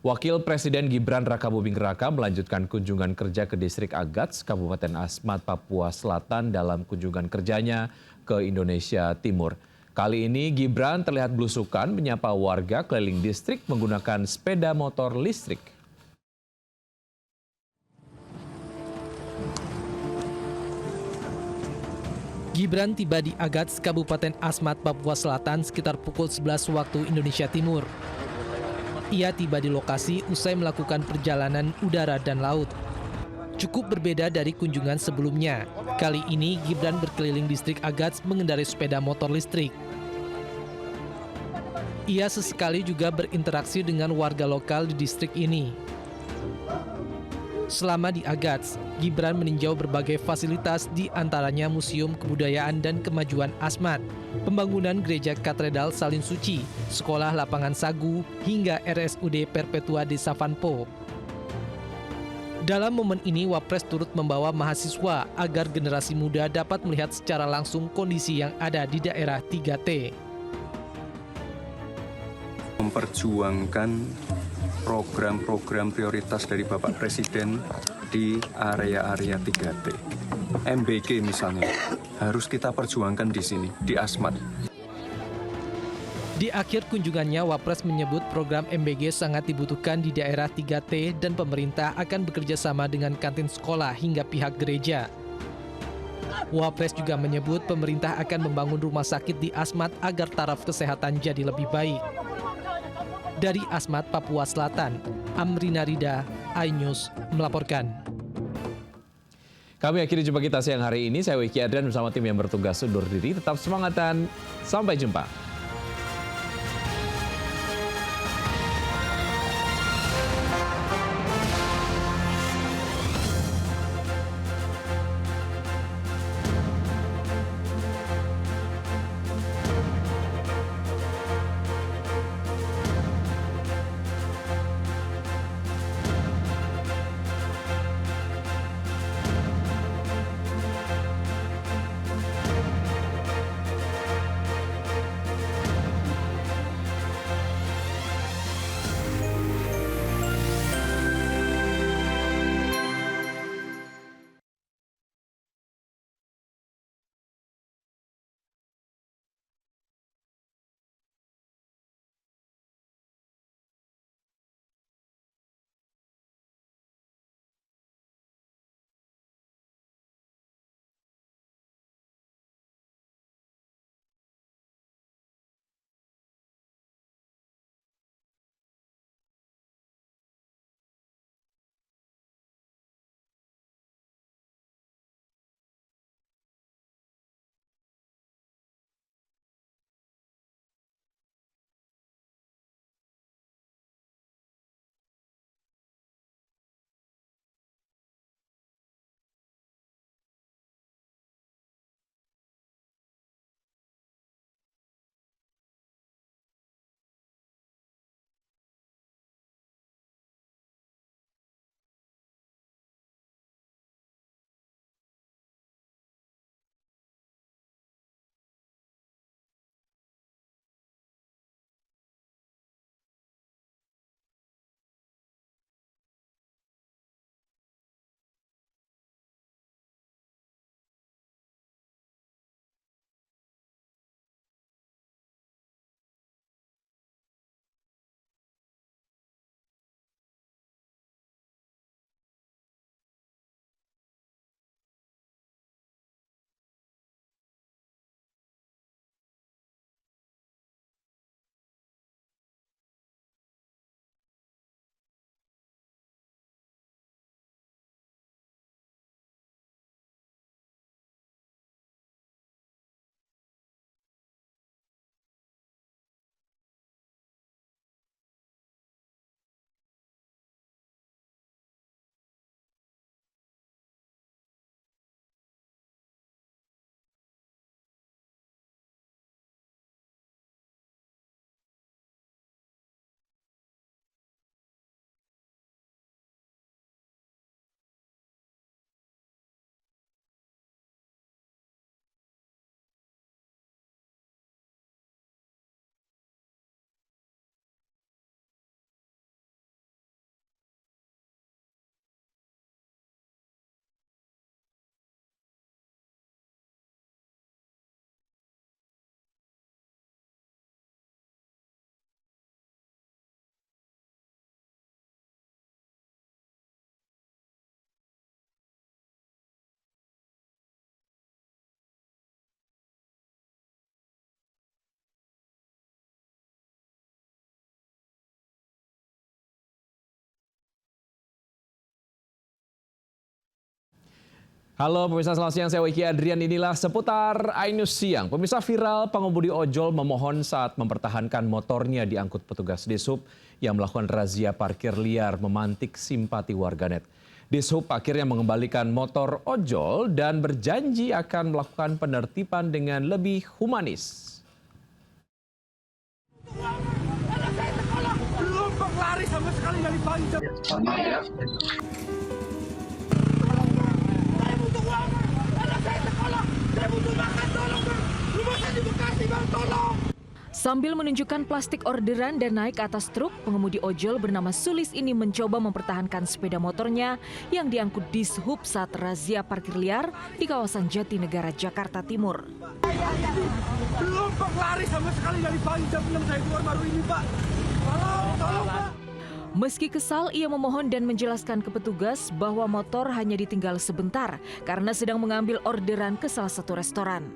Wakil Presiden Gibran Rakabuming Raka melanjutkan kunjungan kerja ke distrik Agats, Kabupaten Asmat, Papua Selatan dalam kunjungan kerjanya ke Indonesia Timur. Kali ini Gibran terlihat belusukan menyapa warga keliling distrik menggunakan sepeda motor listrik. Gibran tiba di Agats, Kabupaten Asmat, Papua Selatan sekitar pukul 11 waktu Indonesia Timur. Ia tiba di lokasi usai melakukan perjalanan udara dan laut. Cukup berbeda dari kunjungan sebelumnya. Kali ini Gibran berkeliling distrik Agats mengendarai sepeda motor listrik. Ia sesekali juga berinteraksi dengan warga lokal di distrik ini. Selama di Agats, Gibran meninjau berbagai fasilitas di antaranya Museum Kebudayaan dan Kemajuan Asmat, pembangunan Gereja Katedral Salin Suci, Sekolah Lapangan Sagu, hingga RSUD Perpetua Desa Vanpo. Dalam momen ini, Wapres turut membawa mahasiswa agar generasi muda dapat melihat secara langsung kondisi yang ada di daerah 3T. Memperjuangkan program-program prioritas dari Bapak Presiden di area-area 3T. MBG misalnya, harus kita perjuangkan di sini, di Asmat. Di akhir kunjungannya, Wapres menyebut program MBG sangat dibutuhkan di daerah 3T dan pemerintah akan bekerja sama dengan kantin sekolah hingga pihak gereja. Wapres juga menyebut pemerintah akan membangun rumah sakit di Asmat agar taraf kesehatan jadi lebih baik. Dari Asmat, Papua Selatan, Amrina Rida, iNews melaporkan. Kami akhiri jumpa kita siang hari ini. Saya Wiki Adrian bersama tim yang bertugas undur diri. Tetap semangat dan sampai jumpa. Halo pemirsa, selamat siang. Saya Wiki Adrian. Inilah seputar iNews Siang. Pemirsa, viral pengemudi ojol memohon saat mempertahankan motornya diangkut petugas Dishub yang melakukan razia parkir liar memantik simpati warganet. Dishub akhirnya mengembalikan motor ojol dan berjanji akan melakukan penertiban dengan lebih humanis. Belum lari sama sekali dari panjang. Sambil menunjukkan plastik orderan dan naik ke atas truk, pengemudi ojol bernama Sulis ini mencoba mempertahankan sepeda motornya yang diangkut Dishub saat razia parkir liar di kawasan Jatinegara, Jakarta Timur. Belum lari sama sekali dari panjang, saya keluar baru ini, Pak. Tolong, Pak. Meski kesal, ia memohon dan menjelaskan ke petugas bahwa motor hanya ditinggal sebentar karena sedang mengambil orderan ke salah satu restoran.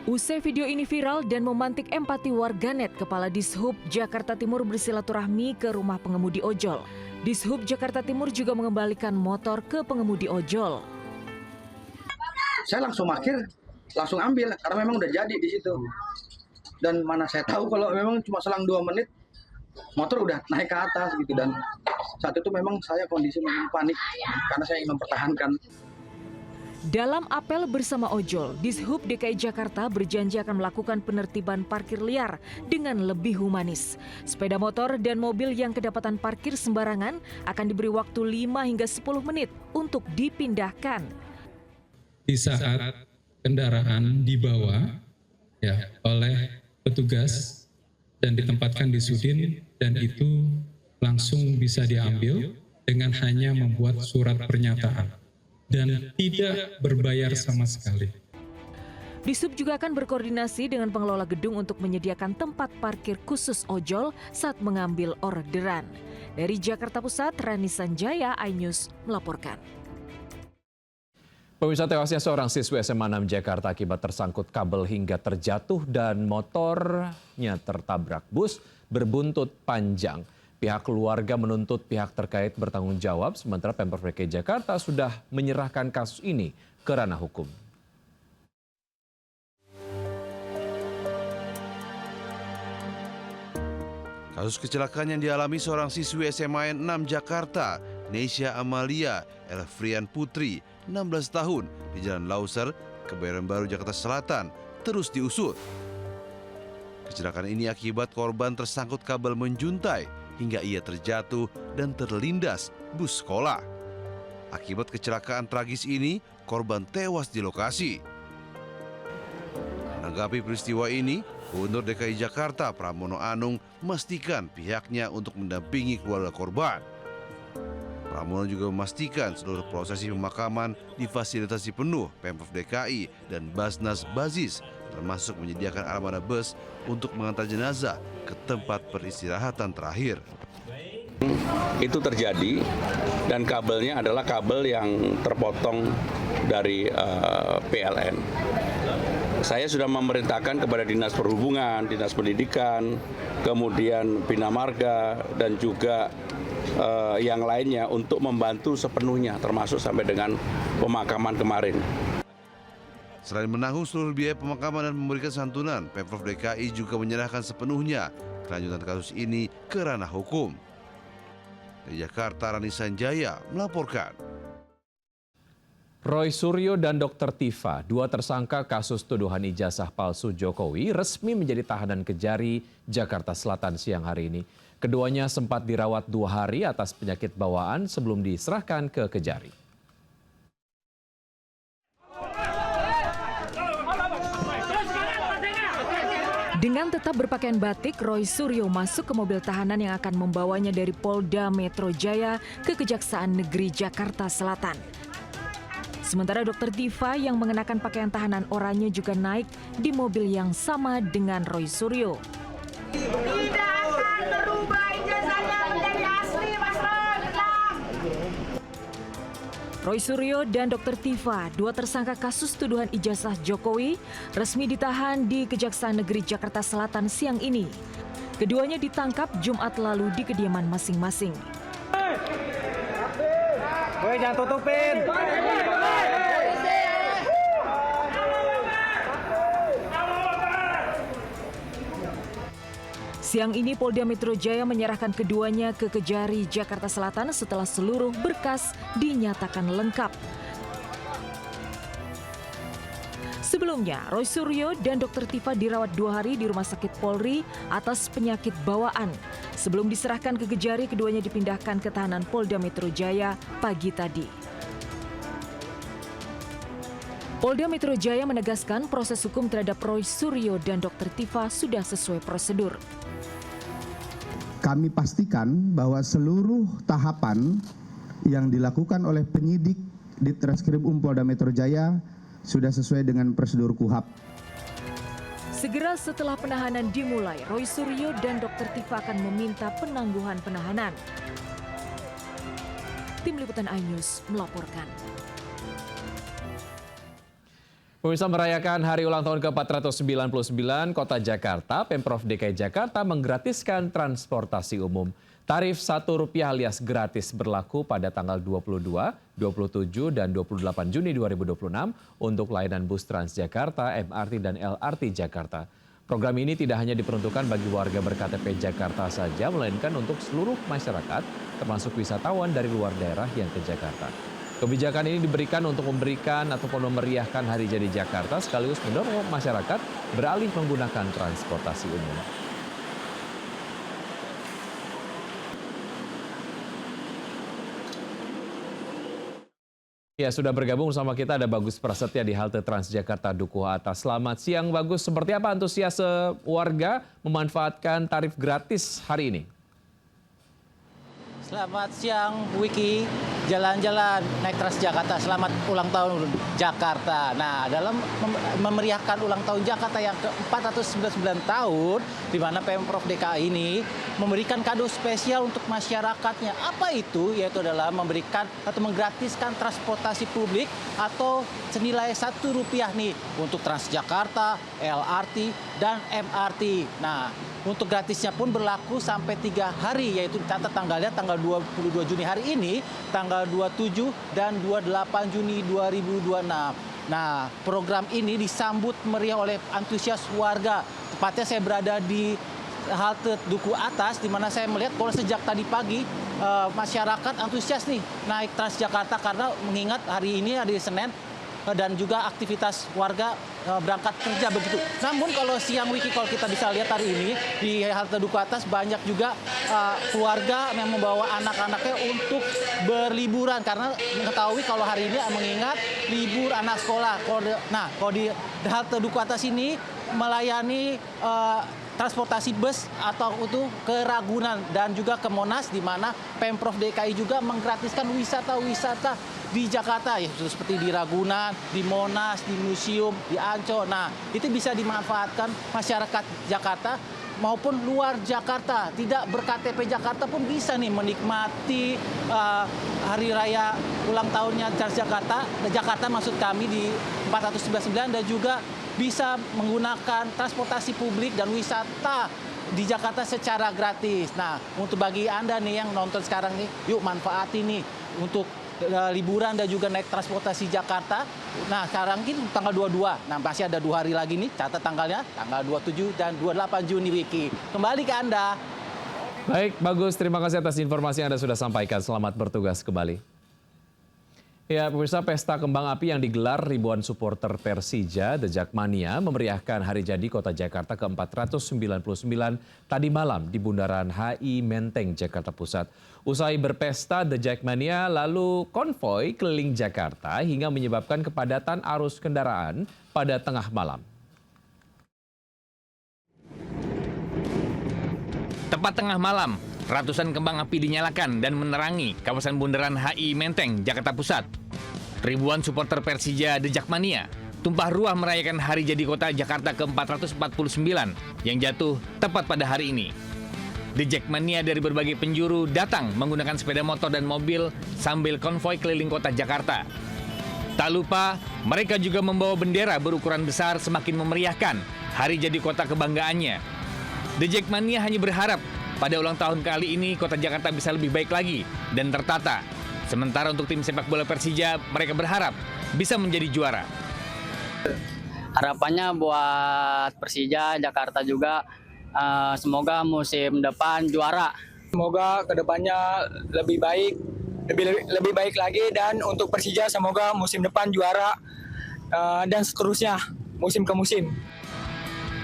Usai video ini viral dan memantik empati warganet, Kepala Dishub Jakarta Timur bersilaturahmi ke rumah pengemudi ojol. Dishub Jakarta Timur juga mengembalikan motor ke pengemudi ojol. Saya langsung parkir, langsung ambil karena memang udah jadi di situ. Dan mana saya tahu kalau memang cuma selang 2 menit motor udah naik ke atas gitu, dan saat itu memang saya kondisi memang panik karena saya ingin mempertahankan. Dalam apel bersama ojol, Dishub DKI Jakarta berjanji akan melakukan penertiban parkir liar dengan lebih humanis. Sepeda motor dan mobil yang kedapatan parkir sembarangan akan diberi waktu 5 hingga 10 menit untuk dipindahkan. Di saat kendaraan dibawa oleh petugas dan ditempatkan di Sudin, dan itu langsung bisa diambil dengan hanya membuat surat pernyataan dan tidak berbayar sama sekali. Dishub juga akan berkoordinasi dengan pengelola gedung untuk menyediakan tempat parkir khusus ojol saat mengambil orderan. Dari Jakarta Pusat, Rani Sanjaya, iNews melaporkan. Pemirsa, tewasnya seorang siswi SMA 6 Jakarta akibat tersangkut kabel hingga terjatuh dan motornya tertabrak bus berbuntut panjang. Pihak keluarga menuntut pihak terkait bertanggung jawab, sementara Pemprov DKI Jakarta sudah menyerahkan kasus ini ke ranah hukum. Kasus kecelakaan yang dialami seorang siswi SMA 6 Jakarta, Nesya Amalia Elfrian Putri, 16 tahun, di Jalan Lauser, Kebayoran Baru, Jakarta Selatan, terus diusut. Kecelakaan ini akibat korban tersangkut kabel menjuntai hingga ia terjatuh dan terlindas bus sekolah. Akibat kecelakaan tragis ini, korban tewas di lokasi. Menanggapi peristiwa ini, Gubernur DKI Jakarta Pramono Anung memastikan pihaknya untuk mendampingi keluarga korban. Pramono juga memastikan seluruh prosesi pemakaman difasilitasi penuh Pemprov DKI dan Basnas Bazis, termasuk menyediakan armada bus untuk mengantar jenazah ke tempat peristirahatan terakhir. Itu terjadi dan kabelnya adalah kabel yang terpotong dari PLN. Saya sudah memerintahkan kepada Dinas Perhubungan, Dinas Pendidikan, kemudian Bina Marga, dan juga yang lainnya untuk membantu sepenuhnya, termasuk sampai dengan pemakaman kemarin. Selain menanggung seluruh biaya pemakaman dan memberikan santunan, Pemprov DKI juga menyerahkan sepenuhnya kelanjutan kasus ini ke ranah hukum. Dari Jakarta, Rani Sanjaya melaporkan. Roy Suryo dan Dr. Tifa, 2 tersangka kasus tuduhan ijazah palsu Jokowi, resmi menjadi tahanan Kejari, Jakarta Selatan siang hari ini. Keduanya sempat dirawat 2 hari atas penyakit bawaan sebelum diserahkan ke Kejari. Dengan tetap berpakaian batik, Roy Suryo masuk ke mobil tahanan yang akan membawanya dari Polda Metro Jaya ke Kejaksaan Negeri Jakarta Selatan. Sementara Dr. Tifa yang mengenakan pakaian tahanan oranye juga naik di mobil yang sama dengan Roy Suryo. Tidak akan berubah ijazahnya menjadi asli, Mas Roy. Roy Suryo dan Dr. Tifa, 2 tersangka kasus tuduhan ijazah Jokowi, resmi ditahan di Kejaksaan Negeri Jakarta Selatan siang ini. Keduanya ditangkap Jumat lalu di kediaman masing-masing. Woi, jangan tutupin. Siang ini Polda Metro Jaya menyerahkan keduanya ke Kejari Jakarta Selatan setelah seluruh berkas dinyatakan lengkap. Sebelumnya, Roy Suryo dan Dr. Tifa dirawat 2 hari di Rumah Sakit Polri atas penyakit bawaan. Sebelum diserahkan ke Kejari, keduanya dipindahkan ke tahanan Polda Metro Jaya pagi tadi. Polda Metro Jaya menegaskan proses hukum terhadap Roy Suryo dan Dr. Tifa sudah sesuai prosedur. Kami pastikan bahwa seluruh tahapan yang dilakukan oleh penyidik di Treskrimum Polda Metro Jaya sudah sesuai dengan prosedur KUHAP. Segera setelah penahanan dimulai, Roy Suryo dan Dr. Tifa akan meminta penangguhan penahanan. Tim Liputan iNews melaporkan. Pemirsa, merayakan hari ulang tahun ke-499 Kota Jakarta, Pemprov DKI Jakarta menggratiskan transportasi umum. Tarif Rp1 alias gratis berlaku pada tanggal 22, 27, dan 28 Juni 2026 untuk layanan bus Transjakarta, MRT, dan LRT Jakarta. Program ini tidak hanya diperuntukkan bagi warga ber-KTP Jakarta saja, melainkan untuk seluruh masyarakat, termasuk wisatawan dari luar daerah yang ke Jakarta. Kebijakan ini diberikan untuk memberikan ataupun memeriahkan Hari Jadi Jakarta sekaligus mendorong masyarakat beralih menggunakan transportasi umum. Ya, sudah bergabung bersama kita ada Bagus Prasetya di halte Transjakarta Dukuh Atas. Selamat siang Bagus, seperti apa antusiasme warga memanfaatkan tarif gratis hari ini? Selamat siang Wiki, jalan-jalan naik Transjakarta, selamat ulang tahun Jakarta. Nah, dalam memeriahkan ulang tahun Jakarta yang ke-499 tahun, di mana Pemprov DKI ini memberikan kado spesial untuk masyarakatnya. Apa itu? Yaitu adalah memberikan atau menggratiskan transportasi publik atau senilai Rp1 nih untuk Transjakarta, LRT, dan MRT. Nah, untuk gratisnya pun berlaku sampai 3 hari, yaitu catat tanggalnya tanggal 22 Juni hari ini, tanggal 27 dan 28 Juni 2026. Nah, program ini disambut meriah oleh antusias warga. Tepatnya saya berada di halte Dukuh Atas, di mana saya melihat kalau sejak tadi pagi masyarakat antusias nih naik Transjakarta karena mengingat hari ini hari Senin dan juga aktivitas warga berangkat kerja begitu. Namun kalau siang Wiki, kalau kita bisa lihat hari ini di halte Dukuh Atas banyak juga keluarga yang membawa anak-anaknya untuk berliburan karena mengetahui kalau hari ini mengingat libur anak sekolah. Nah, kalau di halte Dukuh Atas ini melayani transportasi bus atau itu ke Ragunan dan juga ke Monas, di mana Pemprov DKI juga menggratiskan wisata-wisata di Jakarta, ya seperti di Ragunan, di Monas, di museum, di Ancol. Nah, itu bisa dimanfaatkan masyarakat Jakarta maupun luar Jakarta. Tidak ber-KTP Jakarta pun bisa nih menikmati hari raya ulang tahunnya Transjakarta, Jakarta maksud kami di 499, dan juga bisa menggunakan transportasi publik dan wisata di Jakarta secara gratis. Nah, untuk bagi Anda nih yang nonton sekarang nih, yuk manfaati nih untuk liburan dan juga naik transportasi Jakarta. Nah, sekarang ini tanggal 22. Nah, masih ada 2 hari lagi nih, catat tanggalnya, tanggal 27 dan 28 Juni Wiki. Kembali ke Anda. Baik, Bagus. Terima kasih atas informasi yang Anda sudah sampaikan. Selamat bertugas kembali. Ya, pemirsa, pesta kembang api yang digelar ribuan supporter Persija, The Jackmania, memeriahkan Hari Jadi Kota Jakarta ke-499 tadi malam di Bundaran HI Menteng, Jakarta Pusat. Usai berpesta, The Jackmania lalu konvoi keliling Jakarta hingga menyebabkan kepadatan arus kendaraan pada tengah malam. Tepat tengah malam, ratusan kembang api dinyalakan dan menerangi kawasan Bundaran HI Menteng, Jakarta Pusat. Ribuan supporter Persija The Jackmania tumpah ruah merayakan Hari Jadi Kota Jakarta ke-449 yang jatuh tepat pada hari ini. The Jackmania dari berbagai penjuru datang menggunakan sepeda motor dan mobil sambil konvoi keliling kota Jakarta. Tak lupa, mereka juga membawa bendera berukuran besar semakin memeriahkan Hari Jadi Kota kebanggaannya. The Jackmania hanya berharap pada ulang tahun kali ini Kota Jakarta bisa lebih baik lagi dan tertata. Sementara untuk tim sepak bola Persija, mereka berharap bisa menjadi juara. Harapannya buat Persija, Jakarta juga, semoga musim depan juara. Semoga kedepannya lebih baik lagi, dan untuk Persija semoga musim depan juara dan seterusnya musim ke musim.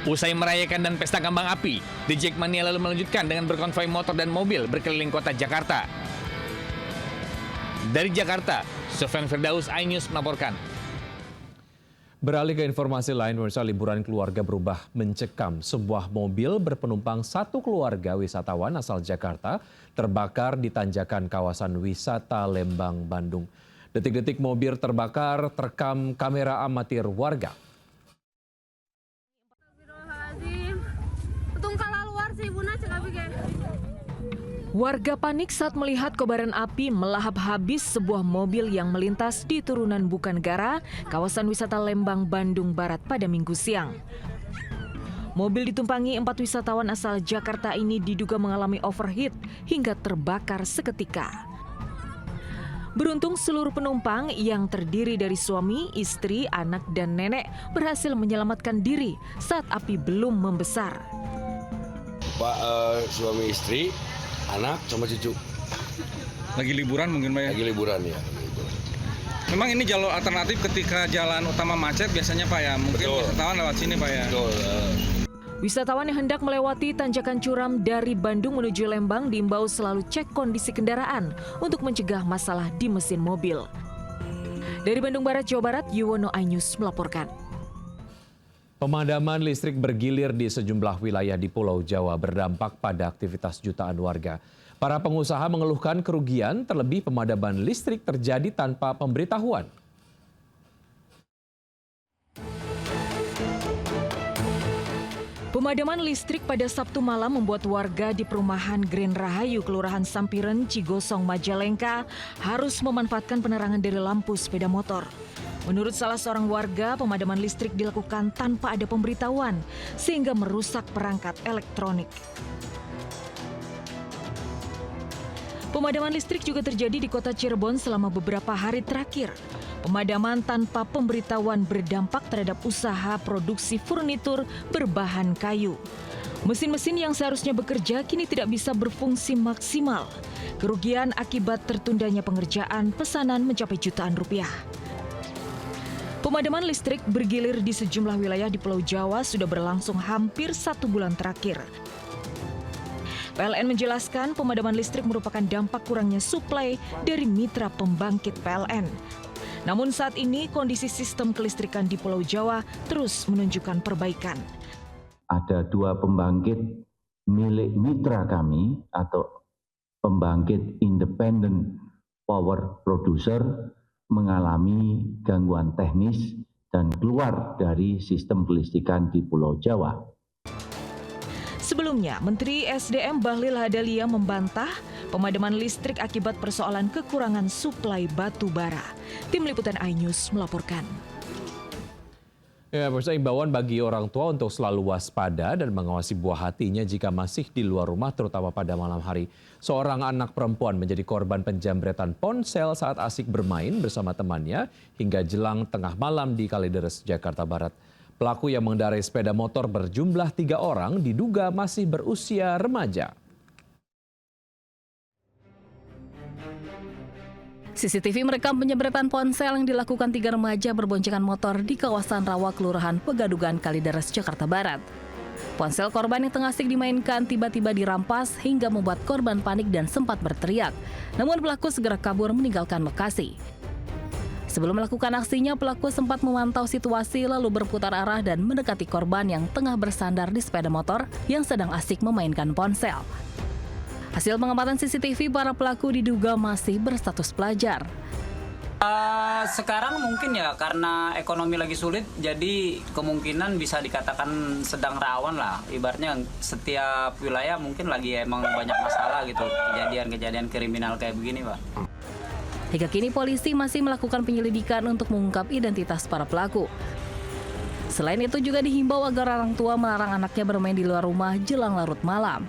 Usai merayakan dan pesta kembang api, The Jackmania lalu melanjutkan dengan berkonvoi motor dan mobil berkeliling kota Jakarta. Dari Jakarta, Sofyan Firdaus, iNews melaporkan. Beralih ke informasi lain, pemirsa, liburan keluarga berubah mencekam. Sebuah mobil berpenumpang satu keluarga wisatawan asal Jakarta terbakar di tanjakan kawasan wisata Lembang, Bandung. Detik-detik mobil terbakar terekam kamera amatir warga. Warga panik saat melihat kobaran api melahap habis sebuah mobil yang melintas di turunan Bukanegara, kawasan wisata Lembang, Bandung Barat pada Minggu siang. Mobil ditumpangi 4 wisatawan asal Jakarta ini diduga mengalami overheat hingga terbakar seketika. Beruntung seluruh penumpang yang terdiri dari suami, istri, anak, dan nenek berhasil menyelamatkan diri saat api belum membesar. Pak, suami istri, anak sama cucu. Lagi liburan mungkin, Pak ya? Lagi liburan ya. Memang ini jalur alternatif ketika jalan utama macet biasanya, Pak ya? Mungkin wisatawan lewat sini, Pak ya? Betul. Wisatawan yang hendak melewati tanjakan curam dari Bandung menuju Lembang diimbau selalu cek kondisi kendaraan untuk mencegah masalah di mesin mobil. Dari Bandung Barat, Jawa Barat, Yuwono, iNews melaporkan. Pemadaman listrik bergilir di sejumlah wilayah di Pulau Jawa berdampak pada aktivitas jutaan warga. Para pengusaha mengeluhkan kerugian, terlebih pemadaman listrik terjadi tanpa pemberitahuan. Pemadaman listrik pada Sabtu malam membuat warga di perumahan Grand Rahayu, Kelurahan Sampiren, Cigosong, Majalengka harus memanfaatkan penerangan dari lampu sepeda motor. Menurut salah seorang warga, pemadaman listrik dilakukan tanpa ada pemberitahuan sehingga merusak perangkat elektronik. Pemadaman listrik juga terjadi di kota Cirebon selama beberapa hari terakhir. Pemadaman tanpa pemberitahuan berdampak terhadap usaha produksi furnitur berbahan kayu. Mesin-mesin yang seharusnya bekerja kini tidak bisa berfungsi maksimal. Kerugian akibat tertundanya pengerjaan pesanan mencapai jutaan rupiah. Pemadaman listrik bergilir di sejumlah wilayah di Pulau Jawa sudah berlangsung hampir 1 bulan terakhir. PLN menjelaskan pemadaman listrik merupakan dampak kurangnya suplai dari mitra pembangkit PLN. Namun saat ini kondisi sistem kelistrikan di Pulau Jawa terus menunjukkan perbaikan. Ada 2 pembangkit milik mitra kami atau pembangkit independent power producer mengalami gangguan teknis dan keluar dari sistem kelistrikan di Pulau Jawa. Sebelumnya, Menteri SDM Bahlil Lahadalia membantah pemadaman listrik akibat persoalan kekurangan suplai batu bara. Tim Liputan iNews melaporkan. Ya, pemirsa, imbauan bagi orang tua untuk selalu waspada dan mengawasi buah hatinya jika masih di luar rumah, terutama pada malam hari. Seorang anak perempuan menjadi korban penjambretan ponsel saat asik bermain bersama temannya hingga jelang tengah malam di Kalideres, Jakarta Barat. Pelaku yang mengendarai sepeda motor berjumlah 3 orang diduga masih berusia remaja. CCTV merekam penjambretan ponsel yang dilakukan 3 remaja berboncengan motor di kawasan Rawa, Kelurahan Pegadugan, Kalideres, Jakarta Barat. Ponsel korban yang tengah asik dimainkan tiba-tiba dirampas hingga membuat korban panik dan sempat berteriak. Namun pelaku segera kabur meninggalkan lokasi. Sebelum melakukan aksinya, pelaku sempat memantau situasi lalu berputar arah dan mendekati korban yang tengah bersandar di sepeda motor yang sedang asik memainkan ponsel. Hasil pengamatan CCTV, para pelaku diduga masih berstatus pelajar. Sekarang mungkin ya karena ekonomi lagi sulit, jadi kemungkinan bisa dikatakan sedang rawan lah. Ibaratnya setiap wilayah mungkin lagi emang banyak masalah gitu, kejadian-kejadian kriminal kayak begini, Pak. Hingga kini polisi masih melakukan penyelidikan untuk mengungkap identitas para pelaku. Selain itu juga dihimbau agar orang tua melarang anaknya bermain di luar rumah jelang larut malam.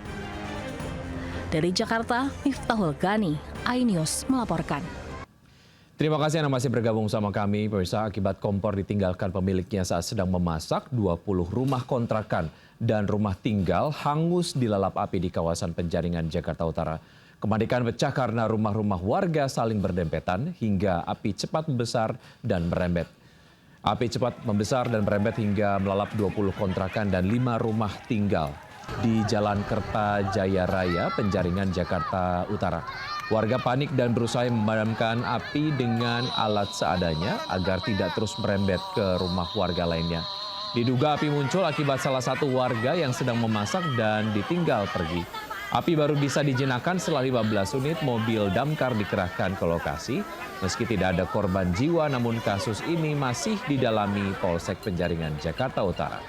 Dari Jakarta, Miftahul Ghani, iNews melaporkan. Terima kasih Anda masih bergabung sama kami. Pemirsa, akibat kompor ditinggalkan pemiliknya saat sedang memasak, 20 rumah kontrakan dan rumah tinggal hangus dilalap api di kawasan Penjaringan, Jakarta Utara. Kepanikan pecah karena rumah-rumah warga saling berdempetan hingga api cepat membesar dan merembet. Api cepat membesar dan merembet hingga melalap 20 kontrakan dan 5 rumah tinggal di Jalan Kertajaya Raya, Penjaringan, Jakarta Utara. Warga panik dan berusaha memadamkan api dengan alat seadanya agar tidak terus merembet ke rumah warga lainnya. Diduga api muncul akibat salah satu warga yang sedang memasak dan ditinggal pergi. Api baru bisa dijinakan setelah 15 unit mobil damkar dikerahkan ke lokasi. Meski tidak ada korban jiwa, namun kasus ini masih didalami Polsek Penjaringan, Jakarta Utara.